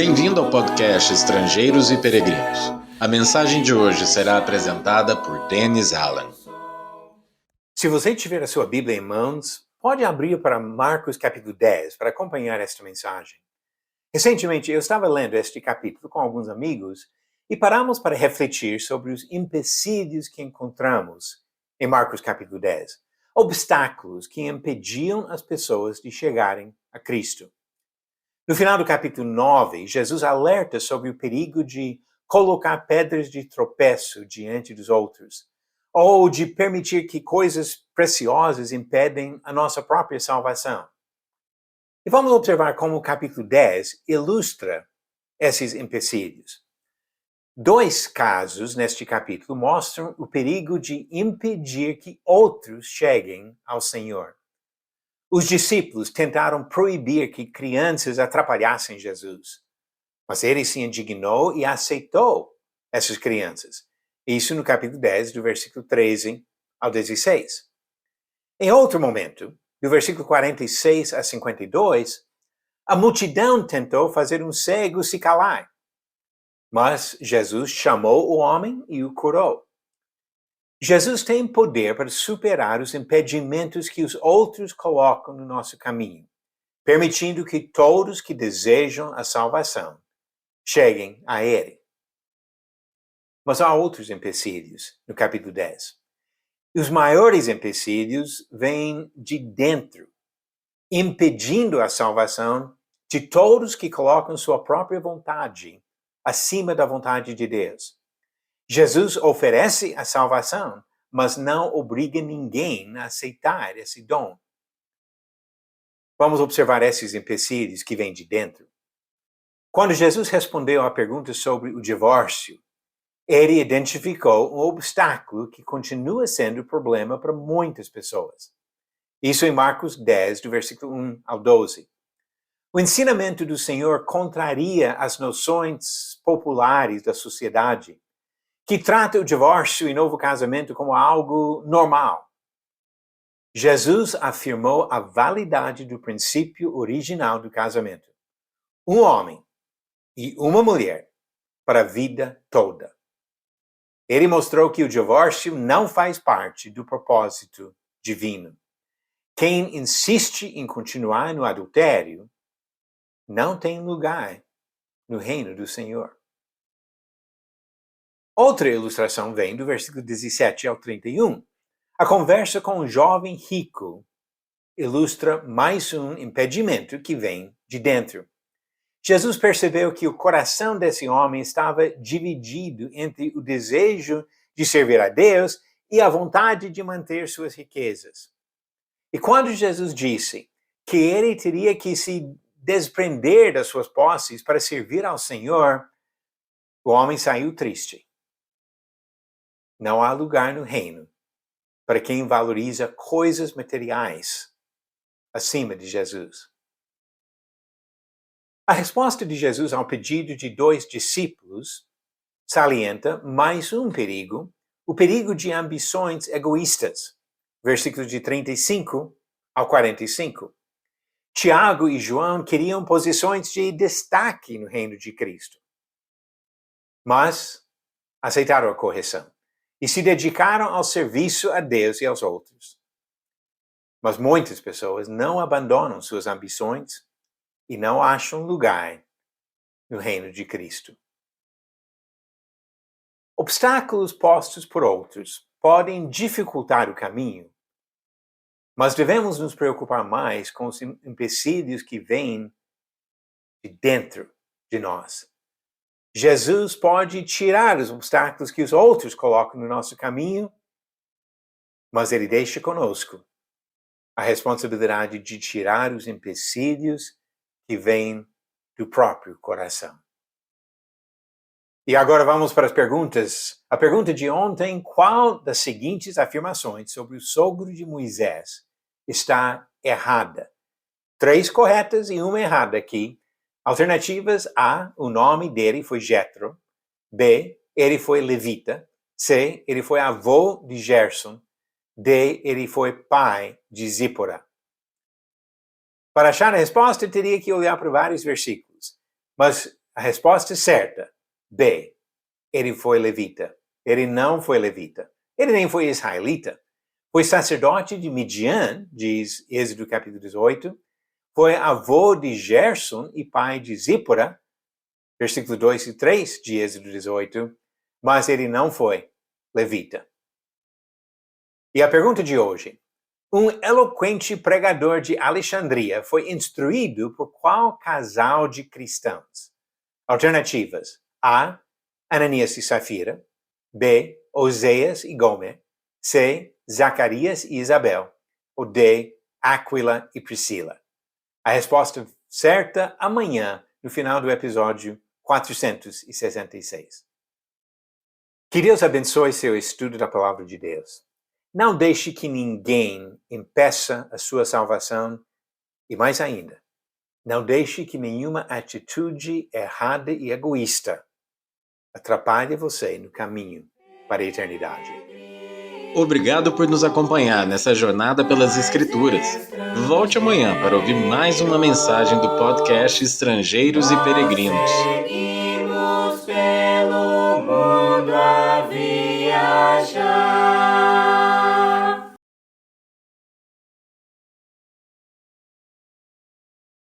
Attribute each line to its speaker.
Speaker 1: Bem-vindo ao podcast Estrangeiros e Peregrinos. A mensagem de hoje será apresentada por Dennis Allen.
Speaker 2: Se você tiver a sua Bíblia em mãos, pode abrir para Marcos capítulo 10 para acompanhar esta mensagem. Recentemente eu estava lendo este capítulo com alguns amigos e paramos para refletir sobre os empecilhos que encontramos em Marcos capítulo 10. Obstáculos que impediam as pessoas de chegarem a Cristo. No final do capítulo 9, Jesus alerta sobre o perigo de colocar pedras de tropeço diante dos outros, ou de permitir que coisas preciosas impedem a nossa própria salvação. E vamos observar como o capítulo 10 ilustra esses empecilhos. Dois casos neste capítulo mostram o perigo de impedir que outros cheguem ao Senhor. Os discípulos tentaram proibir que crianças atrapalhassem Jesus, mas ele se indignou e aceitou essas crianças. Isso no capítulo 10, do versículo 13 ao 16. Em outro momento, do versículo 46 a 52, a multidão tentou fazer um cego se calar, mas Jesus chamou o homem e o curou. Jesus tem poder para superar os impedimentos que os outros colocam no nosso caminho, permitindo que todos que desejam a salvação cheguem a Ele. Mas há outros empecilhos no capítulo 10. Os maiores empecilhos vêm de dentro, impedindo a salvação de todos que colocam sua própria vontade acima da vontade de Deus. Jesus oferece a salvação, mas não obriga ninguém a aceitar esse dom. Vamos observar esses empecilhos que vêm de dentro. Quando Jesus respondeu à pergunta sobre o divórcio, ele identificou um obstáculo que continua sendo problema para muitas pessoas. Isso em Marcos 10, do versículo 1 ao 12. O ensinamento do Senhor contraria as noções populares da sociedade, que trata o divórcio e novo casamento como algo normal. Jesus afirmou a validade do princípio original do casamento. Um homem e uma mulher para a vida toda. Ele mostrou que o divórcio não faz parte do propósito divino. Quem insiste em continuar no adultério não tem lugar no reino do Senhor. Outra ilustração vem do versículo 17 ao 31. A conversa com um jovem rico ilustra mais um impedimento que vem de dentro. Jesus percebeu que o coração desse homem estava dividido entre o desejo de servir a Deus e a vontade de manter suas riquezas. E quando Jesus disse que ele teria que se desprender das suas posses para servir ao Senhor, o homem saiu triste. Não há lugar no reino para quem valoriza coisas materiais acima de Jesus. A resposta de Jesus ao pedido de dois discípulos salienta mais um perigo, o perigo de ambições egoístas. Versículos de 35 ao 45. Tiago e João queriam posições de destaque no reino de Cristo, mas aceitaram a correção e se dedicaram ao serviço a Deus e aos outros. Mas muitas pessoas não abandonam suas ambições e não acham lugar no reino de Cristo. Obstáculos postos por outros podem dificultar o caminho, mas devemos nos preocupar mais com os empecilhos que vêm de dentro de nós. Jesus pode tirar os obstáculos que os outros colocam no nosso caminho, mas ele deixa conosco a responsabilidade de tirar os empecilhos que vêm do próprio coração. E agora vamos para as perguntas. A pergunta de ontem: qual das seguintes afirmações sobre o sogro de Moisés está errada? 3 corretas e 1 errada aqui. Alternativas: A, o nome dele foi Jetro. B, ele foi levita. C, ele foi avô de Gerson. D, ele foi pai de Zípora. Para achar a resposta, teria que olhar para vários versículos. Mas A resposta certa, B. Ele foi levita. Ele não foi levita. Ele nem foi israelita. Foi sacerdote de Midian, diz Êxodo capítulo 18. Foi avô de Gerson e pai de Zípora, versículo 2 e 3 de Êxodo 18. Mas ele não foi levita. E a pergunta de hoje. Um eloquente pregador de Alexandria foi instruído por qual casal de cristãos? Alternativas. A. Ananias e Safira. B. Oséias e Gomer. C. Zacarias e Isabel. Ou D. Áquila e Priscila. A resposta certa amanhã, no final do episódio 466. Que Deus abençoe seu estudo da Palavra de Deus. Não deixe que ninguém impeça a sua salvação e, mais ainda, não deixe que nenhuma atitude errada e egoísta atrapalhe você no caminho para a eternidade.
Speaker 1: Obrigado por nos acompanhar nessa jornada pelas Escrituras. Volte amanhã para ouvir mais uma mensagem do podcast Estrangeiros e Peregrinos.
Speaker 3: Seguimos pelo mundo a viajar.